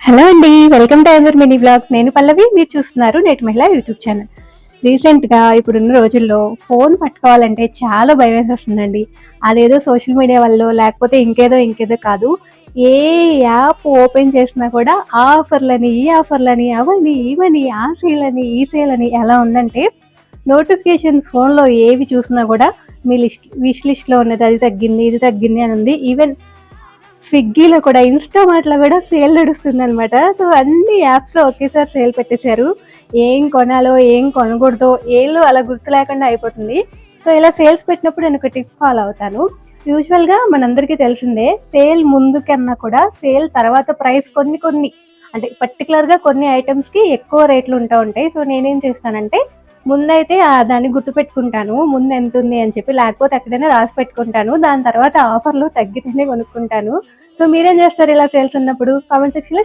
Hello అండి, welcome to our mini blog. నేను పల్లవి, మీరు చూస్తున్నారు నేటి మహిళ యూట్యూబ్ ఛానల్. రీసెంట్గా ఇప్పుడున్న రోజుల్లో ఫోన్ పట్టుకోవాలంటే చాలా భయం వేసేస్తుందండి. అదేదో సోషల్ మీడియా వల్ల లేకపోతే ఇంకేదో కాదు. ఏ యాప్ ఓపెన్ చేసినా కూడా ఆ ఆఫర్లని ఈ ఆఫర్లని అవని ఇవని ఆ సేలని ఈ సేలని ఎలా ఉందంటే నోటిఫికేషన్స్ ఫోన్లో ఏవి చూసినా కూడా మీ విష్ లిస్ట్లో ఉన్నది అది తగ్గింది ఇది తగ్గింది అని ఉంది. ఈవెన్ స్విగ్గీలో కూడా ఇన్స్టామార్ట్లో కూడా సేల్ నడుస్తుందనమాట. సో అన్ని యాప్స్లో ఒకేసారి సేల్ పెట్టేశారు. ఏం కొనాలో ఏం కొనకూడదో ఏళ్ళు అలా గుర్తు లేకుండా అయిపోతుంది. సో ఇలా సేల్స్ పెట్టినప్పుడు నేను ఒక టిప్ ఫాలో అవుతాను. యూజువల్గా మనందరికీ తెలిసిందే, సేల్ ముందు కన్నా కూడా సేల్ తర్వాత ప్రైస్ కొన్ని అంటే పర్టికులర్గా కొన్ని ఐటమ్స్కి ఎక్కువ రేట్లు ఉంటాయి. సో నేనేం చేస్తానంటే ముందైతే దాన్ని గుర్తుపెట్టుకుంటాను, ముందు ఎంత ఉంది అని చెప్పి, లేకపోతే ఎక్కడైనా రాసి పెట్టుకుంటాను. దాని తర్వాత ఆఫర్లు తగ్గితేనే కొనుక్కుంటాను. సో మీరేం చేస్తారు ఇలా సేల్స్ ఉన్నప్పుడు? కామెంట్ సెక్షన్లో